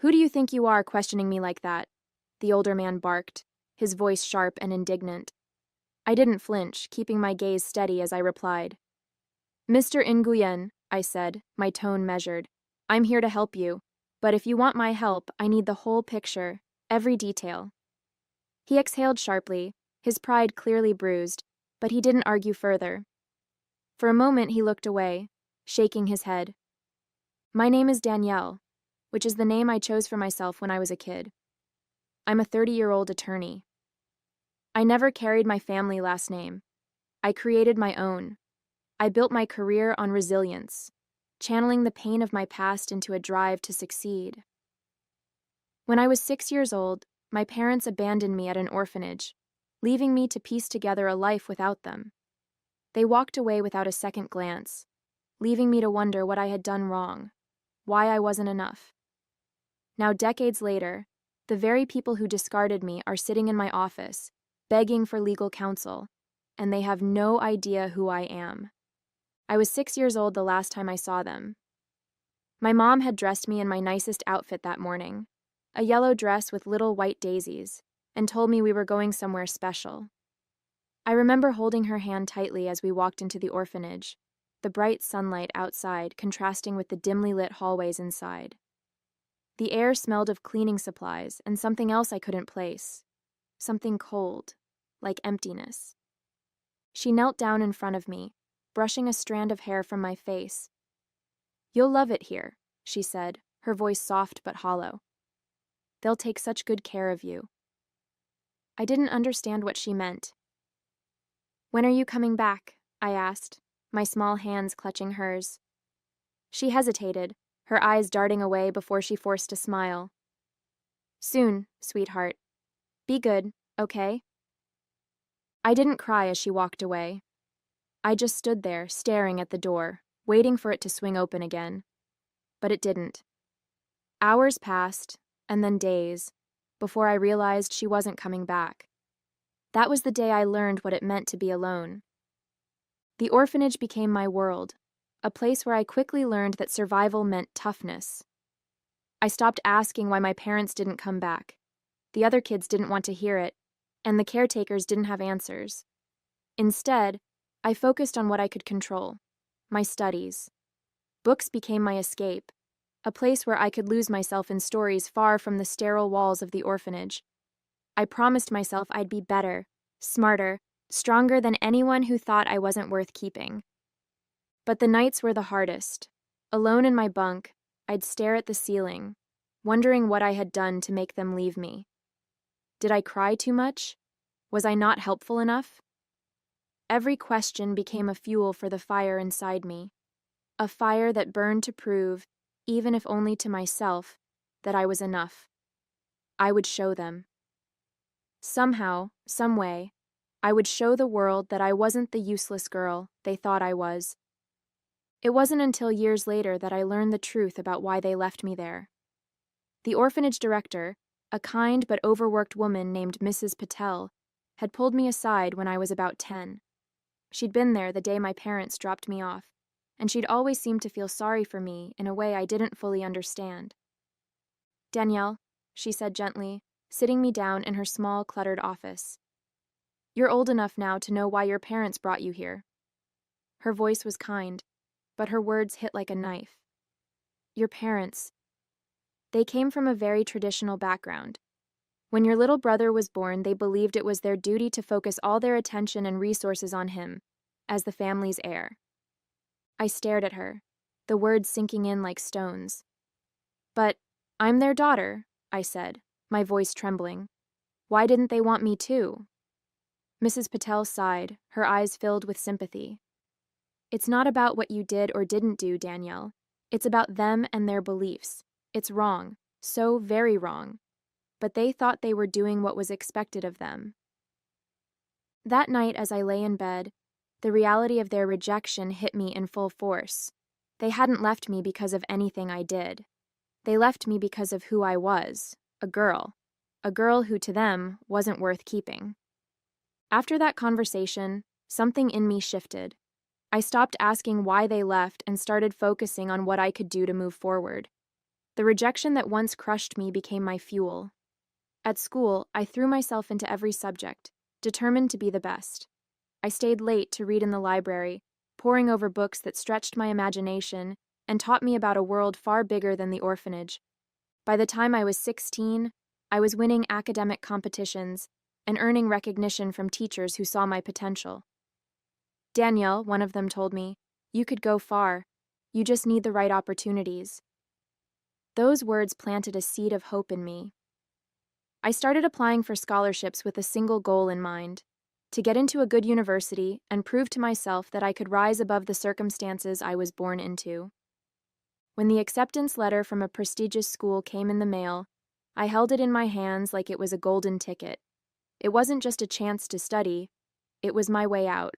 Who do you think you are questioning me like that? The older man barked, his voice sharp and indignant. I didn't flinch, keeping my gaze steady as I replied. Mr. Nguyen, I said, my tone measured. I'm here to help you, but if you want my help, I need the whole picture, every detail. He exhaled sharply, his pride clearly bruised, but he didn't argue further. For a moment he looked away, shaking his head. My name is Danielle, which is the name I chose for myself when I was a kid. I'm a 30-year-old attorney. I never carried my family last name. I created my own. I built my career on resilience, channeling the pain of my past into a drive to succeed. When I was 6 years old, my parents abandoned me at an orphanage, leaving me to piece together a life without them. They walked away without a second glance, leaving me to wonder what I had done wrong, why I wasn't enough. Now, decades later, the very people who discarded me are sitting in my office, begging for legal counsel, and they have no idea who I am. I was 6 years old the last time I saw them. My mom had dressed me in my nicest outfit that morning, a yellow dress with little white daisies, and told me we were going somewhere special. I remember holding her hand tightly as we walked into the orphanage, the bright sunlight outside contrasting with the dimly lit hallways inside. The air smelled of cleaning supplies and something else I couldn't place, something cold, like emptiness. She knelt down in front of me, brushing a strand of hair from my face. You'll love it here, she said, her voice soft but hollow. They'll take such good care of you. I didn't understand what she meant. When are you coming back? I asked, my small hands clutching hers. She hesitated, her eyes darting away before she forced a smile. Soon, sweetheart. Be good, okay? I didn't cry as she walked away. I just stood there, staring at the door, waiting for it to swing open again. But it didn't. Hours passed, and then days, before I realized she wasn't coming back. That was the day I learned what it meant to be alone. The orphanage became my world, a place where I quickly learned that survival meant toughness. I stopped asking why my parents didn't come back. The other kids didn't want to hear it, and the caretakers didn't have answers. Instead, I focused on what I could control, my studies. Books became my escape, a place where I could lose myself in stories far from the sterile walls of the orphanage. I promised myself I'd be better, smarter, stronger than anyone who thought I wasn't worth keeping. But the nights were the hardest. Alone in my bunk, I'd stare at the ceiling, wondering what I had done to make them leave me. Did I cry too much? Was I not helpful enough? Every question became a fuel for the fire inside me, a fire that burned to prove, even if only to myself, that I was enough. I would show them. Somehow, some way, I would show the world that I wasn't the useless girl they thought I was. It wasn't until years later that I learned the truth about why they left me there. The orphanage director, a kind but overworked woman named Mrs. Patel, had pulled me aside when I was about 10. She'd been there the day my parents dropped me off, and she'd always seemed to feel sorry for me in a way I didn't fully understand. Danielle, she said gently, sitting me down in her small, cluttered office. You're old enough now to know why your parents brought you here. Her voice was kind, but her words hit like a knife. Your parents. They came from a very traditional background. When your little brother was born, they believed it was their duty to focus all their attention and resources on him, as the family's heir. I stared at her, the words sinking in like stones. But I'm their daughter, I said, my voice trembling. Why didn't they want me too? Mrs. Patel sighed, her eyes filled with sympathy. It's not about what you did or didn't do, Danielle. It's about them and their beliefs. It's wrong, so very wrong. But they thought they were doing what was expected of them. That night, as I lay in bed, the reality of their rejection hit me in full force. They hadn't left me because of anything I did. They left me because of who I was, a girl who to them wasn't worth keeping. After that conversation, something in me shifted. I stopped asking why they left and started focusing on what I could do to move forward. The rejection that once crushed me became my fuel. At school, I threw myself into every subject, determined to be the best. I stayed late to read in the library, poring over books that stretched my imagination and taught me about a world far bigger than the orphanage. By the time I was 16, I was winning academic competitions and earning recognition from teachers who saw my potential. Danielle, one of them, told me, "You could go far. You just need the right opportunities." Those words planted a seed of hope in me. I started applying for scholarships with a single goal in mind: to get into a good university and prove to myself that I could rise above the circumstances I was born into. When the acceptance letter from a prestigious school came in the mail, I held it in my hands like it was a golden ticket. It wasn't just a chance to study, it was my way out.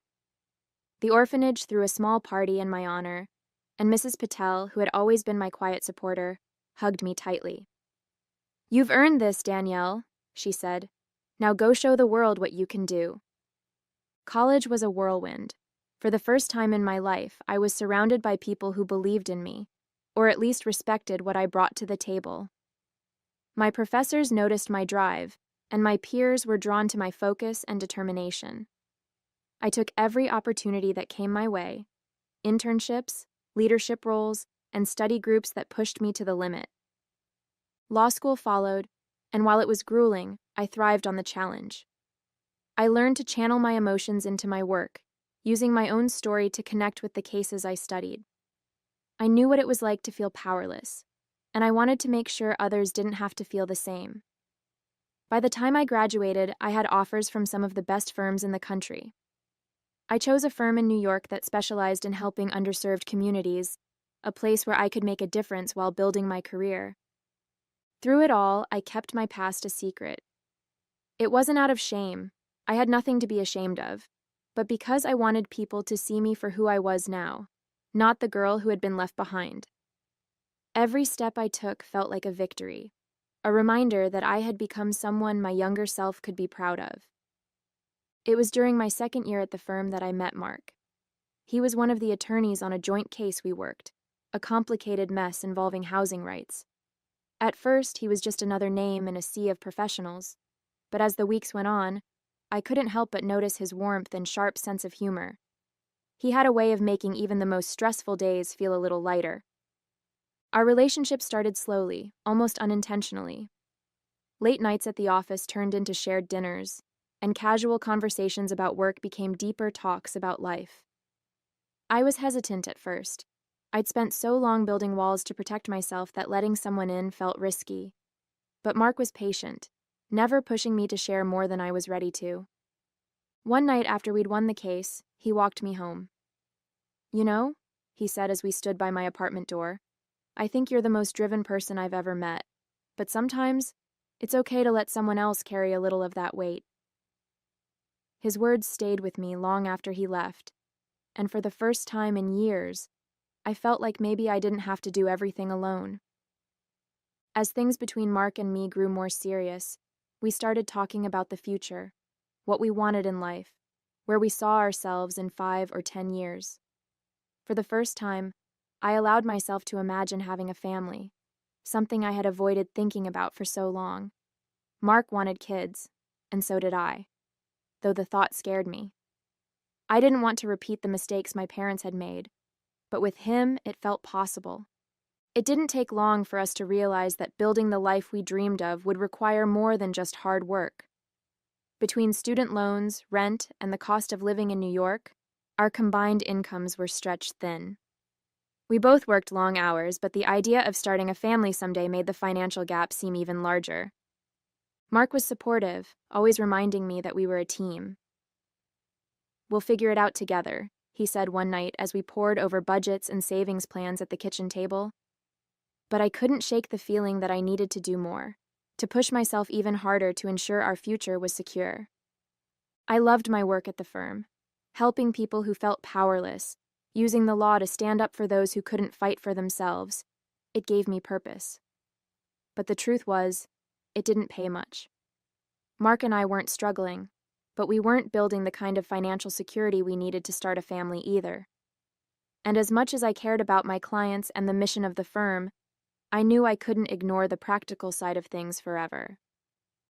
The orphanage threw a small party in my honor, and Mrs. Patel, who had always been my quiet supporter, hugged me tightly. "You've earned this, Danielle," she said. "Now go show the world what you can do." College was a whirlwind. For the first time in my life, I was surrounded by people who believed in me, or at least respected what I brought to the table. My professors noticed my drive, and my peers were drawn to my focus and determination. I took every opportunity that came my way: internships, leadership roles, and study groups that pushed me to the limit. Law school followed, and while it was grueling, I thrived on the challenge. I learned to channel my emotions into my work, using my own story to connect with the cases I studied. I knew what it was like to feel powerless, and I wanted to make sure others didn't have to feel the same. By the time I graduated, I had offers from some of the best firms in the country. I chose a firm in New York that specialized in helping underserved communities, a place where I could make a difference while building my career. Through it all, I kept my past a secret. It wasn't out of shame. I had nothing to be ashamed of, but because I wanted people to see me for who I was now, not the girl who had been left behind. Every step I took felt like a victory, a reminder that I had become someone my younger self could be proud of. It was during my second year at the firm that I met Mark. He was one of the attorneys on a joint case we worked, a complicated mess involving housing rights. At first, he was just another name in a sea of professionals, but as the weeks went on, I couldn't help but notice his warmth and sharp sense of humor. He had a way of making even the most stressful days feel a little lighter. Our relationship started slowly, almost unintentionally. Late nights at the office turned into shared dinners, and casual conversations about work became deeper talks about life. I was hesitant at first. I'd spent so long building walls to protect myself that letting someone in felt risky. But Mark was patient, never pushing me to share more than I was ready to. One night after we'd won the case, he walked me home. "You know," he said as we stood by my apartment door, "I think you're the most driven person I've ever met, but sometimes it's okay to let someone else carry a little of that weight." His words stayed with me long after he left, and for the first time in years, I felt like maybe I didn't have to do everything alone. As things between Mark and me grew more serious, we started talking about the future, what we wanted in life, where we saw ourselves in 5 or 10 years. For the first time, I allowed myself to imagine having a family, something I had avoided thinking about for so long. Mark wanted kids, and so did I, though the thought scared me. I didn't want to repeat the mistakes my parents had made, but with him, it felt possible. It didn't take long for us to realize that building the life we dreamed of would require more than just hard work. Between student loans, rent, and the cost of living in New York, our combined incomes were stretched thin. We both worked long hours, but the idea of starting a family someday made the financial gap seem even larger. Mark was supportive, always reminding me that we were a team. "We'll figure it out together," he said one night as we pored over budgets and savings plans at the kitchen table. But I couldn't shake the feeling that I needed to do more, to push myself even harder to ensure our future was secure. I loved my work at the firm, helping people who felt powerless, using the law to stand up for those who couldn't fight for themselves. It gave me purpose. But the truth was, it didn't pay much. Mark and I weren't struggling, but we weren't building the kind of financial security we needed to start a family either. And as much as I cared about my clients and the mission of the firm, I knew I couldn't ignore the practical side of things forever.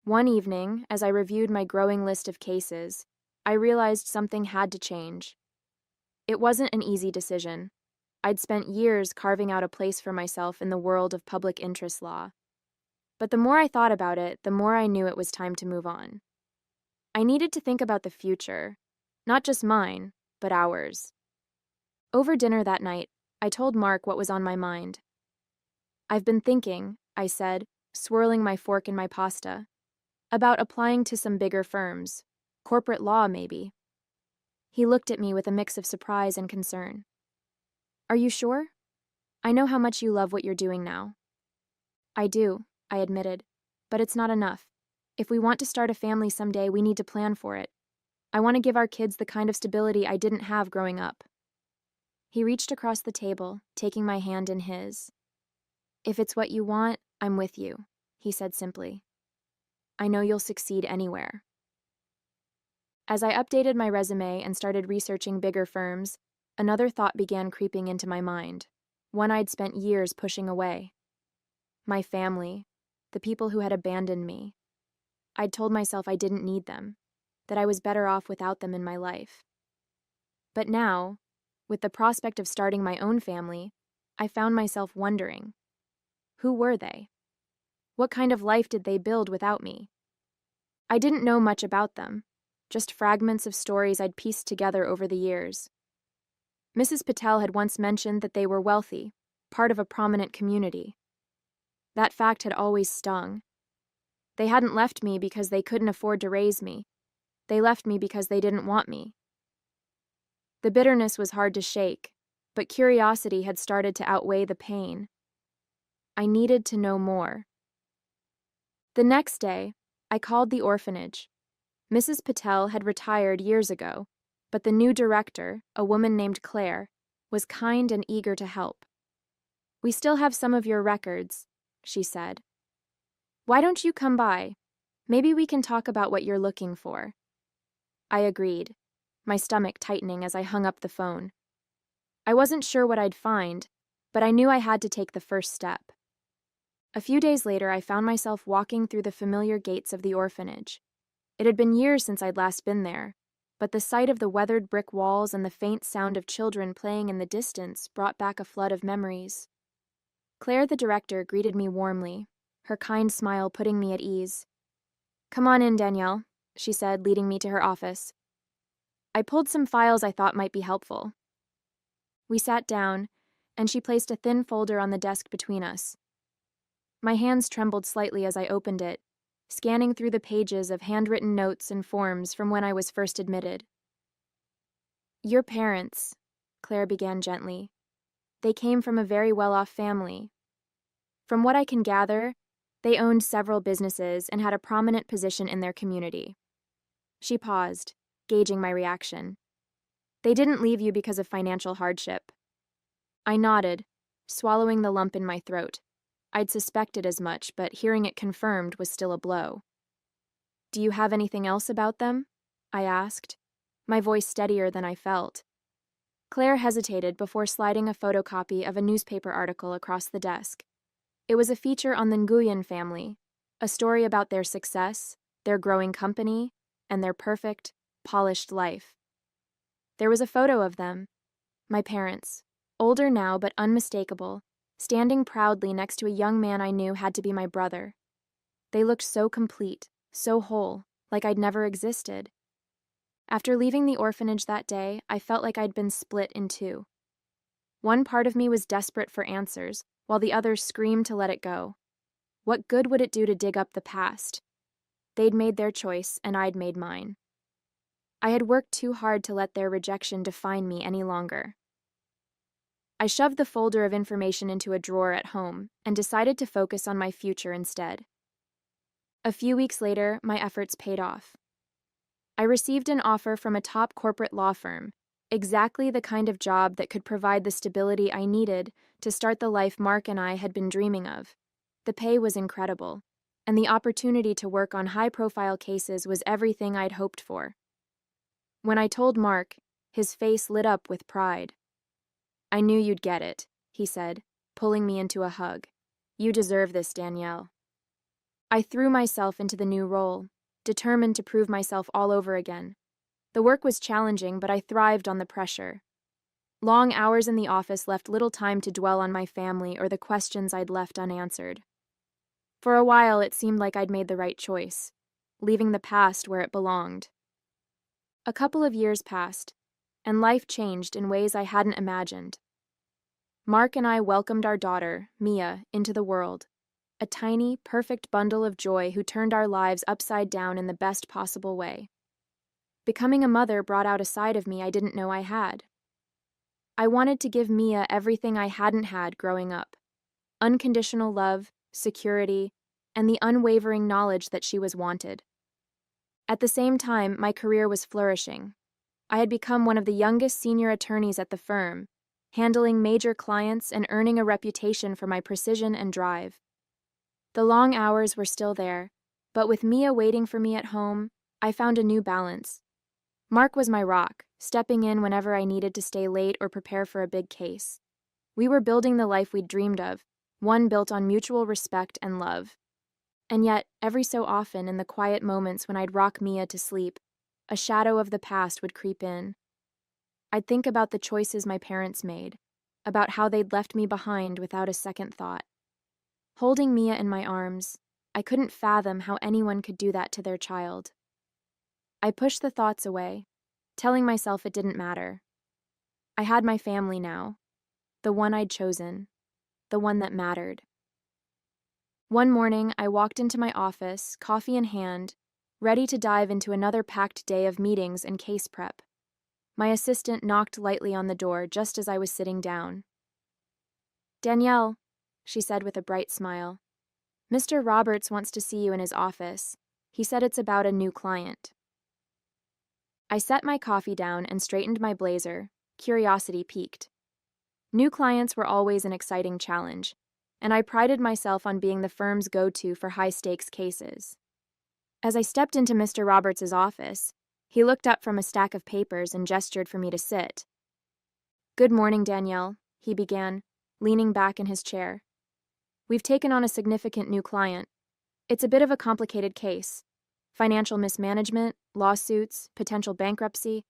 One evening, as I reviewed my growing list of cases, I realized something had to change. It wasn't an easy decision. I'd spent years carving out a place for myself in the world of public interest law. But the more I thought about it, the more I knew it was time to move on. I needed to think about the future, not just mine, but ours. Over dinner that night, I told Mark what was on my mind. "I've been thinking," I said, swirling my fork in my pasta, "about applying to some bigger firms. Corporate law, maybe." He looked at me with a mix of surprise and concern. "Are you sure? I know how much you love what you're doing now." "I do," I admitted, "but it's not enough. If we want to start a family someday, we need to plan for it. I want to give our kids the kind of stability I didn't have growing up." He reached across the table, taking my hand in his. "If it's what you want, I'm with you," he said simply. "I know you'll succeed anywhere." As I updated my resume and started researching bigger firms, another thought began creeping into my mind, one I'd spent years pushing away. My family, the people who had abandoned me. I'd told myself I didn't need them, that I was better off without them in my life. But now, with the prospect of starting my own family, I found myself wondering, who were they? What kind of life did they build without me? I didn't know much about them, just fragments of stories I'd pieced together over the years. Mrs. Patel had once mentioned that they were wealthy, part of a prominent community. That fact had always stung. They hadn't left me because they couldn't afford to raise me. They left me because they didn't want me. The bitterness was hard to shake, but curiosity had started to outweigh the pain. I needed to know more. The next day, I called the orphanage. Mrs. Patel had retired years ago, but the new director, a woman named Claire, was kind and eager to help. "We still have some of your records," she said. "Why don't you come by? Maybe we can talk about what you're looking for." I agreed, my stomach tightening as I hung up the phone. I wasn't sure what I'd find, but I knew I had to take the first step. A few days later, I found myself walking through the familiar gates of the orphanage. It had been years since I'd last been there, but the sight of the weathered brick walls and the faint sound of children playing in the distance brought back a flood of memories. Claire, the director, greeted me warmly, her kind smile putting me at ease. "Come on in, Danielle," she said, leading me to her office. I pulled some files I thought might be helpful. We sat down, and she placed a thin folder on the desk between us. My hands trembled slightly as I opened it, scanning through the pages of handwritten notes and forms from when I was first admitted. "Your parents," Claire began gently. "They came from a very well-off family. From what I can gather, they owned several businesses and had a prominent position in their community." She paused, gauging my reaction. "They didn't leave you because of financial hardship." I nodded, swallowing the lump in my throat. I'd suspected as much, but hearing it confirmed was still a blow. "Do you have anything else about them?" I asked, my voice steadier than I felt. Claire hesitated before sliding a photocopy of a newspaper article across the desk. It was a feature on the Nguyen family, a story about their success, their growing company, and their perfect, polished life. There was a photo of them, my parents, older now but unmistakable, standing proudly next to a young man I knew had to be my brother. They looked so complete, so whole, like I'd never existed. After leaving the orphanage that day, I felt like I'd been split in two. One part of me was desperate for answers, while the other screamed to let it go. What good would it do to dig up the past? They'd made their choice, and I'd made mine. I had worked too hard to let their rejection define me any longer. I shoved the folder of information into a drawer at home and decided to focus on my future instead. A few weeks later, my efforts paid off. I received an offer from a top corporate law firm, exactly the kind of job that could provide the stability I needed to start the life Mark and I had been dreaming of. The pay was incredible, and the opportunity to work on high-profile cases was everything I'd hoped for. When I told Mark, his face lit up with pride. "I knew you'd get it," he said, pulling me into a hug. You deserve this, Danielle. I threw myself into the new role, determined to prove myself all over again. The work was challenging, but I thrived on the pressure. Long hours in the office left little time to dwell on my family or the questions I'd left unanswered. For a while, it seemed like I'd made the right choice, leaving the past where it belonged. A couple of years passed, and life changed in ways I hadn't imagined. Mark and I welcomed our daughter, Mia, into the world, a tiny, perfect bundle of joy who turned our lives upside down in the best possible way. Becoming a mother brought out a side of me I didn't know I had. I wanted to give Mia everything I hadn't had growing up: unconditional love, security, and the unwavering knowledge that she was wanted. At the same time, my career was flourishing. I had become one of the youngest senior attorneys at the firm, handling major clients and earning a reputation for my precision and drive. The long hours were still there, but with Mia waiting for me at home, I found a new balance. Mark was my rock, stepping in whenever I needed to stay late or prepare for a big case. We were building the life we'd dreamed of, one built on mutual respect and love. And yet, every so often, in the quiet moments when I'd rock Mia to sleep, a shadow of the past would creep in. I'd think about the choices my parents made, about how they'd left me behind without a second thought. Holding Mia in my arms, I couldn't fathom how anyone could do that to their child. I pushed the thoughts away, telling myself it didn't matter. I had my family now, the one I'd chosen, the one that mattered. One morning, I walked into my office, coffee in hand, ready to dive into another packed day of meetings and case prep. My assistant knocked lightly on the door just as I was sitting down. "Danielle," she said with a bright smile, "Mr. Roberts wants to see you in his office. He said it's about a new client." I set my coffee down and straightened my blazer, curiosity piqued. New clients were always an exciting challenge, and I prided myself on being the firm's go-to for high-stakes cases. As I stepped into Mr. Roberts' office, he looked up from a stack of papers and gestured for me to sit. "Good morning, Danielle," he began, leaning back in his chair. "We've taken on a significant new client. It's a bit of a complicated case. Financial mismanagement, lawsuits, potential bankruptcy,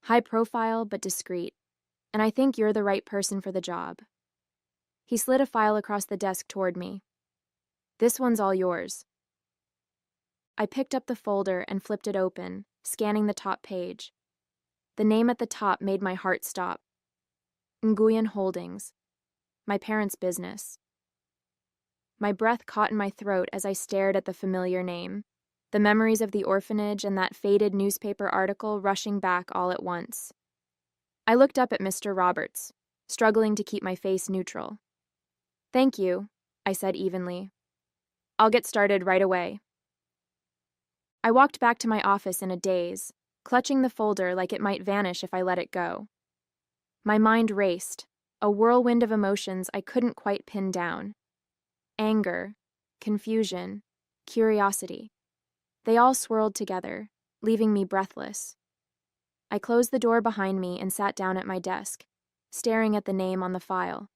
high profile but discreet. And I think you're the right person for the job." He slid a file across the desk toward me. "This one's all yours." I picked up the folder and flipped it open, scanning the top page. The name at the top made my heart stop. Nguyen Holdings, my parents' business. My breath caught in my throat as I stared at the familiar name, the memories of the orphanage and that faded newspaper article rushing back all at once. I looked up at Mr. Roberts, struggling to keep my face neutral. "Thank you," I said evenly. "I'll get started right away." I walked back to my office in a daze, clutching the folder like it might vanish if I let it go. My mind raced, a whirlwind of emotions I couldn't quite pin down. Anger, confusion, curiosity. They all swirled together, leaving me breathless. I closed the door behind me and sat down at my desk, staring at the name on the file.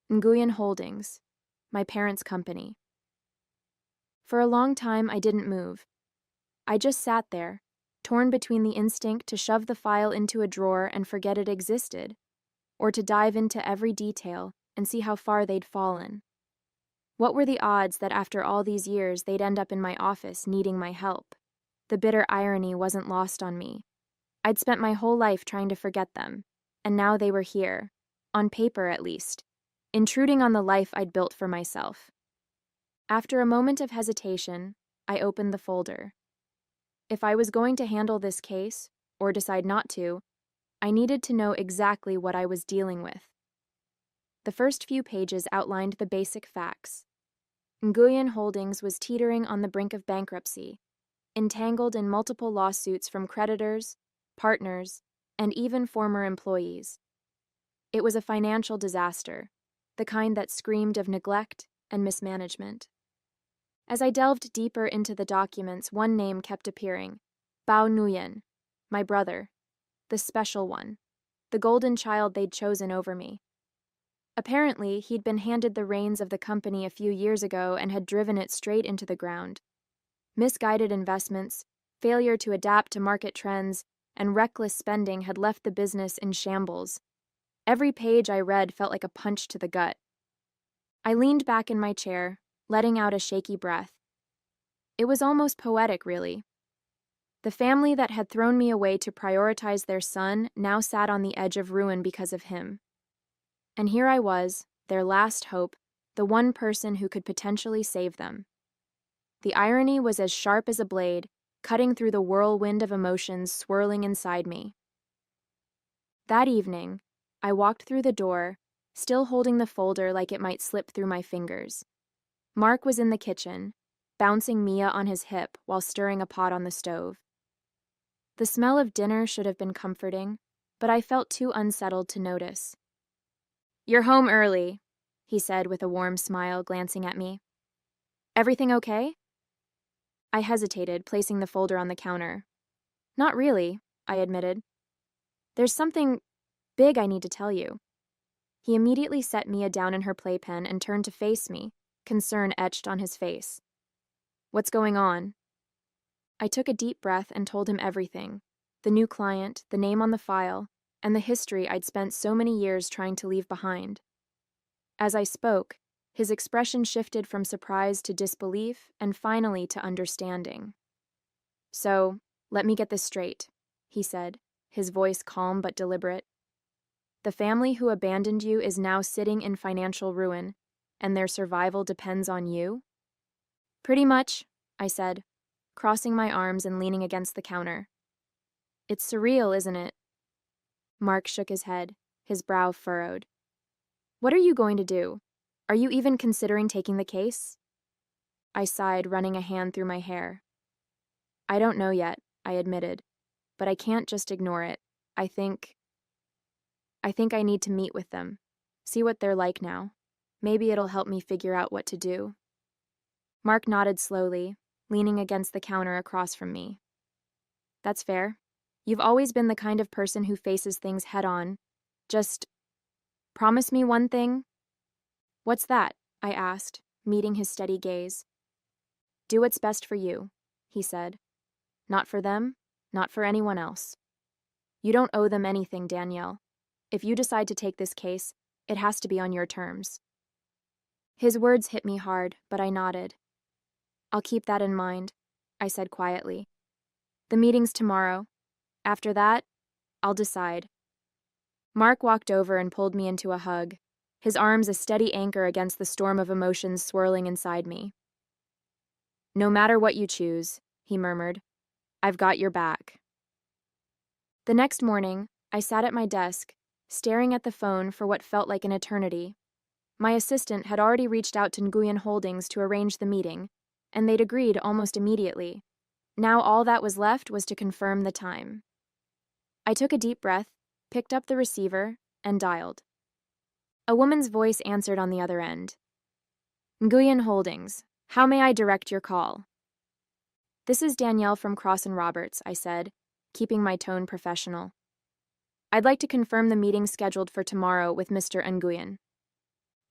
Nguyen Holdings, my parents' company. For a long time, I didn't move. I just sat there, torn between the instinct to shove the file into a drawer and forget it existed, or to dive into every detail and see how far they'd fallen. What were the odds that after all these years they'd end up in my office needing my help? The bitter irony wasn't lost on me. I'd spent my whole life trying to forget them, and now they were here, on paper at least, intruding on the life I'd built for myself. After a moment of hesitation, I opened the folder. If I was going to handle this case, or decide not to, I needed to know exactly what I was dealing with. The first few pages outlined the basic facts. Nguyen Holdings was teetering on the brink of bankruptcy, entangled in multiple lawsuits from creditors, partners, and even former employees. It was a financial disaster, the kind that screamed of neglect and mismanagement. As I delved deeper into the documents, one name kept appearing: Bao Nguyen, my brother, the special one, the golden child they'd chosen over me. Apparently, he'd been handed the reins of the company a few years ago and had driven it straight into the ground. Misguided investments, failure to adapt to market trends, and reckless spending had left the business in shambles. Every page I read felt like a punch to the gut. I leaned back in my chair, letting out a shaky breath. It was almost poetic, really. The family that had thrown me away to prioritize their son now sat on the edge of ruin because of him. And here I was, their last hope, the one person who could potentially save them. The irony was as sharp as a blade, cutting through the whirlwind of emotions swirling inside me. That evening, I walked through the door, still holding the folder like it might slip through my fingers. Mark was in the kitchen, bouncing Mia on his hip while stirring a pot on the stove. The smell of dinner should have been comforting, but I felt too unsettled to notice. "You're home early," he said with a warm smile, glancing at me. "Everything okay?" I hesitated, placing the folder on the counter. "Not really," I admitted. "There's something big I need to tell you." He immediately set Mia down in her playpen and turned to face me, concern etched on his face. "What's going on?" I took a deep breath and told him everything: the new client, the name on the file, and the history I'd spent so many years trying to leave behind. As I spoke, his expression shifted from surprise to disbelief and finally to understanding. "So, let me get this straight," he said, his voice calm but deliberate. "The family who abandoned you is now sitting in financial ruin, and their survival depends on you?" "Pretty much," I said, crossing my arms and leaning against the counter. "It's surreal, isn't it?" Mark shook his head, his brow furrowed. "What are you going to do? Are you even considering taking the case?" I sighed, running a hand through my hair. "I don't know yet," I admitted, "but I can't just ignore it. I think I need to meet with them, see what they're like now. Maybe it'll help me figure out what to do." Mark nodded slowly, leaning against the counter across from me. "That's fair. You've always been the kind of person who faces things head-on. Just promise me one thing." "What's that?" I asked, meeting his steady gaze. "Do what's best for you," he said. "Not for them, not for anyone else. You don't owe them anything, Danielle. If you decide to take this case, it has to be on your terms." His words hit me hard, but I nodded. "I'll keep that in mind," I said quietly. "The meeting's tomorrow. After that, I'll decide." Mark walked over and pulled me into a hug, his arms a steady anchor against the storm of emotions swirling inside me. "No matter what you choose," he murmured, "I've got your back." The next morning, I sat at my desk, staring at the phone for what felt like an eternity. My assistant had already reached out to Nguyen Holdings to arrange the meeting, and they'd agreed almost immediately. Now all that was left was to confirm the time. I took a deep breath, picked up the receiver, and dialed. A woman's voice answered on the other end. "Nguyen Holdings, how may I direct your call?" "This is Danielle from Cross & Roberts," I said, keeping my tone professional. "I'd like to confirm the meeting scheduled for tomorrow with Mr. Nguyen."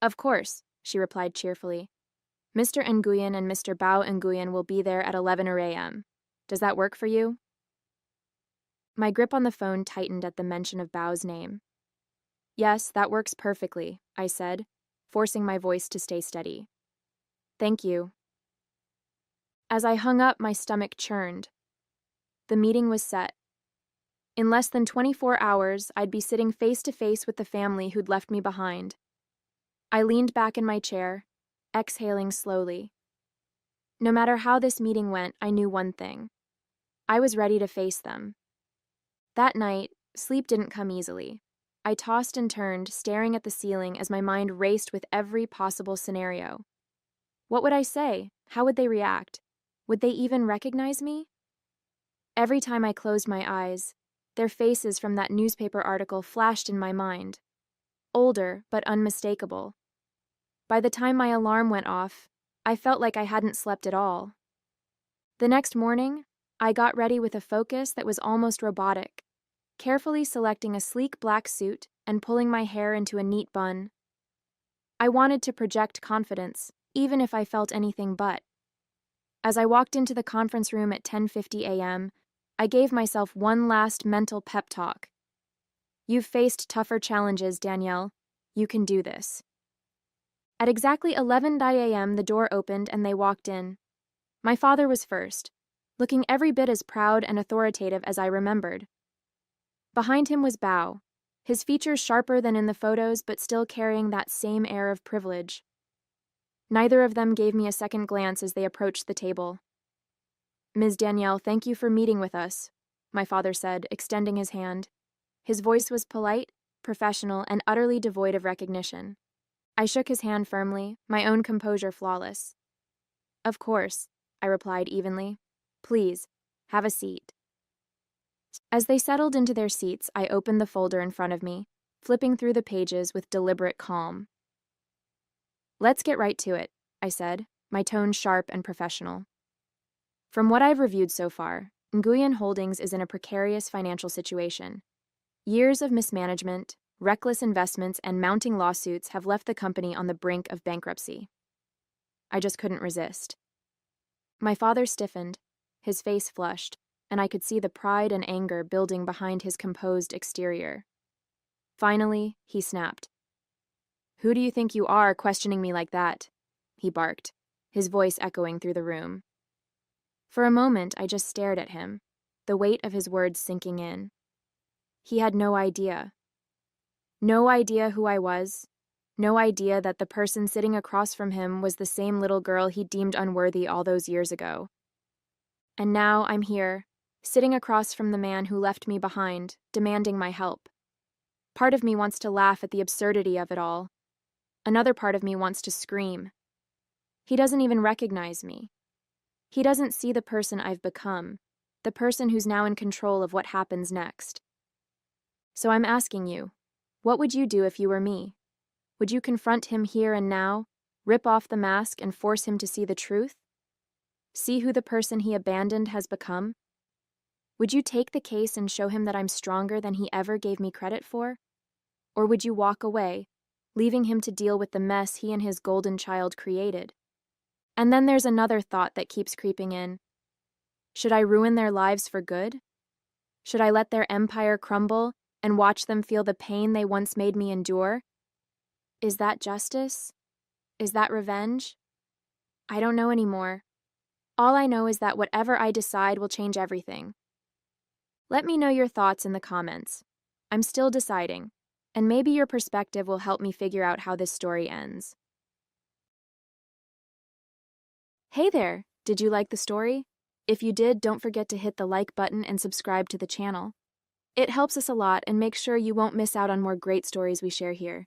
"Of course," she replied cheerfully. "Mr. Nguyen and Mr. Bao Nguyen will be there at 11 a.m. Does that work for you?" My grip on the phone tightened at the mention of Bao's name. "Yes, that works perfectly," I said, forcing my voice to stay steady. "Thank you." As I hung up, my stomach churned. The meeting was set. In less than 24 hours, I'd be sitting face to face with the family who'd left me behind. I leaned back in my chair, exhaling slowly. No matter how this meeting went, I knew one thing. I was ready to face them. That night, sleep didn't come easily. I tossed and turned, staring at the ceiling as my mind raced with every possible scenario. What would I say? How would they react? Would they even recognize me? Every time I closed my eyes, their faces from that newspaper article flashed in my mind. Older, but unmistakable. By the time my alarm went off, I felt like I hadn't slept at all. The next morning, I got ready with a focus that was almost robotic, carefully selecting a sleek black suit and pulling my hair into a neat bun. I wanted to project confidence, even if I felt anything but. As I walked into the conference room at 10:50 a.m., I gave myself one last mental pep talk. You've faced tougher challenges, Danielle. You can do this. At exactly 11 a.m., the door opened and they walked in. My father was first, looking every bit as proud and authoritative as I remembered. Behind him was Bao, his features sharper than in the photos but still carrying that same air of privilege. Neither of them gave me a second glance as they approached the table. Ms. Danielle, thank you for meeting with us, my father said, extending his hand. His voice was polite, professional, and utterly devoid of recognition. I shook his hand firmly, my own composure flawless. Of course, I replied evenly. Please, have a seat. As they settled into their seats, I opened the folder in front of me, flipping through the pages with deliberate calm. Let's get right to it, I said, my tone sharp and professional. From what I've reviewed so far, Nguyen Holdings is in a precarious financial situation. Years of mismanagement, reckless investments, and mounting lawsuits have left the company on the brink of bankruptcy. I just couldn't resist. My father stiffened, his face flushed, and I could see the pride and anger building behind his composed exterior. Finally, he snapped. Who do you think you are, questioning me like that? He barked, his voice echoing through the room. For a moment, I just stared at him, the weight of his words sinking in. He had no idea. No idea who I was. No idea that the person sitting across from him was the same little girl he deemed unworthy all those years ago. And now I'm here, sitting across from the man who left me behind, demanding my help. Part of me wants to laugh at the absurdity of it all. Another part of me wants to scream. He doesn't even recognize me. He doesn't see the person I've become, the person who's now in control of what happens next. So I'm asking you, what would you do if you were me? Would you confront him here and now, rip off the mask and force him to see the truth? See who the person he abandoned has become? Would you take the case and show him that I'm stronger than he ever gave me credit for? Or would you walk away, leaving him to deal with the mess he and his golden child created? And then there's another thought that keeps creeping in. Should I ruin their lives for good? Should I let their empire crumble and watch them feel the pain they once made me endure? Is that justice? Is that revenge? I don't know anymore. All I know is that whatever I decide will change everything. Let me know your thoughts in the comments. I'm still deciding, and maybe your perspective will help me figure out how this story ends. Hey there! Did you like the story? If you did, don't forget to hit the like button and subscribe to the channel. It helps us a lot and makes sure you won't miss out on more great stories we share here.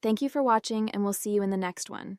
Thank you for watching, and we'll see you in the next one.